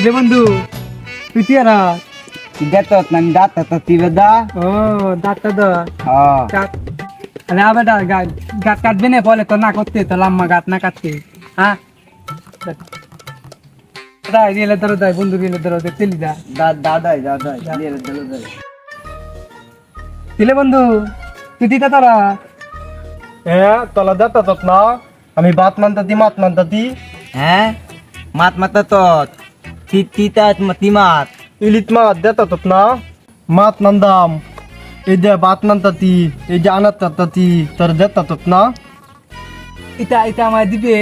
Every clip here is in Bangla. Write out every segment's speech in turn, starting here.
রে বন্ধু তুই কি আরা Gatot nang data tatibada. ও দাঁতটা দা Oh. আরে বেটা গাত কাটবে না বলে তো না করতে তো লাম্মা গাত না কাটতে হ্যাঁ দাদা রিলে ধরো দাই বন্ধু রিলে ধরো দে তেলি দা Dadai. Dia dulu. তিলে বন্ধু তুই দিতা তোরা তোলা দে তত না আমি বাত মানতাতি মাত মানতাতি Eh? Mat mata tot. Tita matimat. ইলিত মাত দে তত না মাত নন্দাম এই যে বাত মানতাতি এই যে আনাত তাতাতি তোর দে তত না ইটা ইটা আমায় দিবে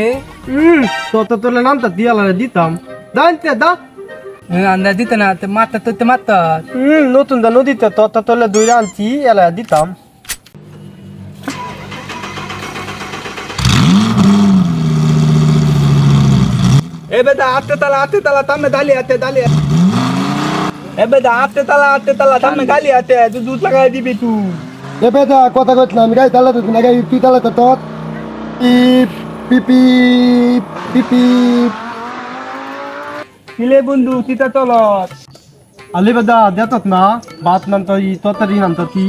তত তোলে নামতাতি আলারে দিতাম দাইতে দা আন্দা দিতে না মাত্তা তো মাত্তা নতুন দা নদীতে তত তোলে দুই আনছি এলা দিতাম এ বেটা আতে তালা তামে দালি আতে এ বেটা আতে তালা তামে গালি আতে তুই দুধ লাগাই দিবি তুই এ বেটা কথা কইছিলাম গাই তালা তো না গাই তুই তালা তো তত পিপি পিপি তিলে বন্ধু তিতা তলত আলি বেটা দেতত না বাত নামতাই ততরি নামতাতি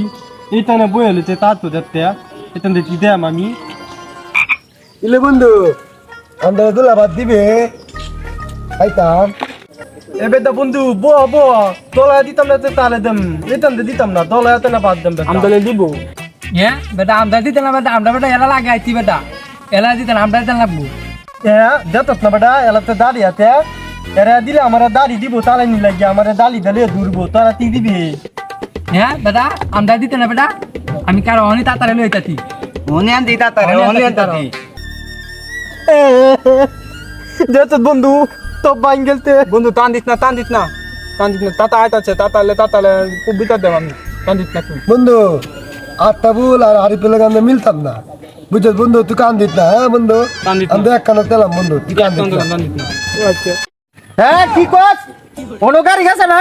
এইটানে বইলে তে তাতো দেখতে এতন দেখি দে আমি ইলে বন্ধু আমরা দুলা বাদ দিবে আইতাম এবে দা বন্ধু বো তোলা দিতাম না তালে দেম এতন দিতাম না তোলা এত না বাদ দেম আমদালে দিব হ্যাঁ বেটা আমদা দিতে না বেটা আমরা বেটা এলা লাগাইছি বেটা এলা দিতে না আমরা দিতে লাগবো দেতত না বেটা এলাতে দাঁড়ি আছে এরা দিলে আমার দাড়ি দিব তালে নি লাগি আমার দালি দলে দুরবো তোরা তি দিবি হ্যাঁ বেটা আমদা দিতে না বেটা আমি কারো অনি তাতারে লইতাছি Unian tita tare. Unian tati. দেতত বন্ধু তো বাইন গেলতে বন্ধু টান দিস না তাতা আইতাছে তাতালে বিতা দেব আমি টান দিস না তুই বন্ধু আত্তাবুল আর আরিফুল গান মিলতাম না বুঝছ বন্ধু তুই কান দিত না হ্যাঁ বন্ধু কান দিত না। আমি এক কানে তেলাম বন্ধু তুই কান দিত না টান দিস না আচ্ছা হ্যাঁ কি কস কোনো গাড়ি গেছে না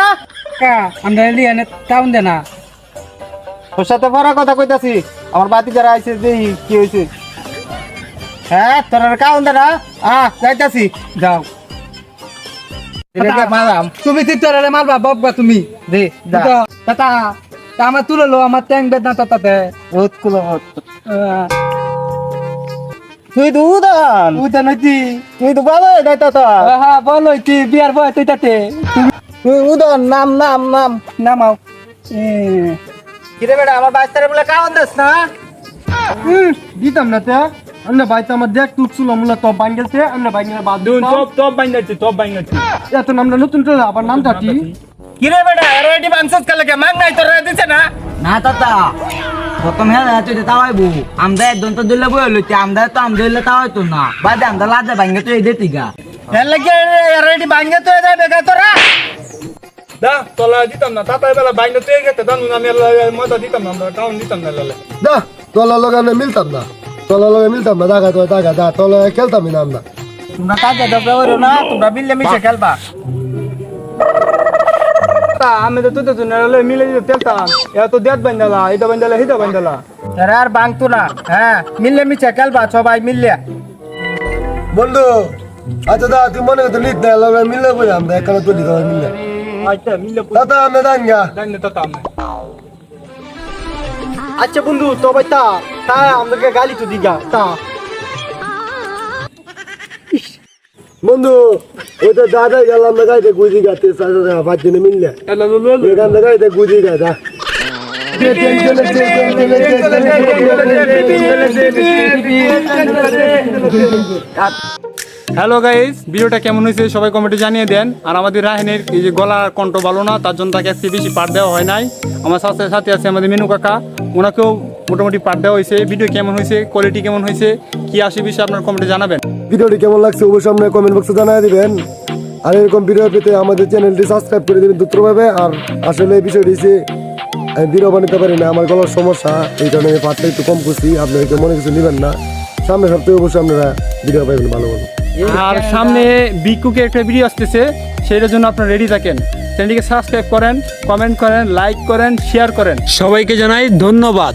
কা আমরা লিয়ে নে কাউন দে না তোর সাথে পড়া কথা কইতাছি আমার বাতি যারা আইছে দেই কি হইছে হ্যাঁ তোর কাউন দে না যাইতাছি যাও Tidak malam. তুমি তিতরে মারবা বকবা তুমি Di. তাতা আমার তুলে লো আমার ট্যাং বেদনা তাতাতে Rut kulot. Tuh itu udah. উইতা নইতি Tuh itu balik dah tata. হ্যাঁ বলো তুই বিয়ার বয় তুই তাতে Tuh udah nam. নামাও Kita beda sama Baster boleh kawan des na. দিতাম না তে আমরা বাইতে আমার দেখ তুলছিল মুলা তো বাইন গেলতে আমরা বাইন বাদ দুন টপ বাইনাচ্ছি এত নামটা নতুন চলে আবার নামটা কি Kita beda ready bangsat kalau ke mang naik terus di sana. Nah tata. প্রথম হ্যাঁ তুই তাওয়াই বউ আমরা একদম তো দিলে বই লইতে আমরা তো আমরা দিলে তাওয়াই তো না বাদে আমরা লাজে ভাঙ্গে তো এই দিতি গা এর লাগে রেডি ভাঙ্গে তো এ বেকা তোরা দা তোলা দিতাম না তাতা বেলা বাইনা তুই গেতে দানু আমি মজা দিতাম না আমরা কাউন দিতাম না লালে দা তোলা লগানে মিলতাম না দাগা দা তোলা খেলতাম না আমরা তোমরা কাজে দবরা হইরো না তোমরা মিললে মিশে খেলবা তা আমি তো তুই তো নালে মিলে তেলতাম এ তো দেত বাইন্দালা এটা বাইন্দালা হিদা বাইন্দালা এরা আর বাংতো না হ্যাঁ মিললে মিশে খেলবা সবাই মিললে বন্ধু আচ্ছা দা তুই মনে করতে লিখ না লগা মিললে বলে আমরা একালে তুলি দাও মিললে আচ্ছা মিললে দাদা আমরা দাঙ্গা জানি তো তাম আচ্ছা বন্ধু তো বাইতা তা আমাকে গালি তো দিগা তা বন্ধু ওই তো দাদা গেলাম না গাইতে গুজি গাতে সাজা পাঁচ দিনে মিললে এলা লো এখান থেকে গাইতে গুজি গাতা হ্যালো গাইস ভিডিওটা কেমন হয়েছে সবাই কমেন্টে জানিয়ে দেন আর আমাদের রাহিনের এই যে গলার কণ্ঠ ভালো না তার জন্য তাকে একটু বেশি পাঠ দেওয়া হয় নাই আমার সাথে আছে আমাদের মেনু কাকা ওনাকেও মোটামুটি পাঠ দেওয়া হয়েছে ভিডিও কেমন হয়েছে কোয়ালিটি কেমন হয়েছে কি আসে বিষয়ে আপনার কমেন্টে জানাবেন ভিডিওটি কেমন লাগছে অবশ্যই আপনারা কমেন্ট বক্সে জানিয়ে দিবেন আর এরকম ভিডিও পেতে আমাদের চ্যানেলটি সাবস্ক্রাইব করে দিবেন দ্রুতভাবে আর আসলে এই বিষয়টি যে আমি ভিডিও বানাতে পারি না আমার গলার সমস্যা এই কারণে পাঠটা একটু কম করছি আপনারা কেউ মনে কিছু নেবেন না সামনে সপ্তাহে অবশ্যই আপনারা ভিডিও পাইবেন ভালো আর সামনে বিকুকে একটা ভিডিও আসতেছে সেটার জন্য আপনারা রেডি থাকেন চ্যানেলটিকে সাবস্ক্রাইব করেন কমেন্ট করেন লাইক করেন শেয়ার করেন সবাইকে জানাই ধন্যবাদ।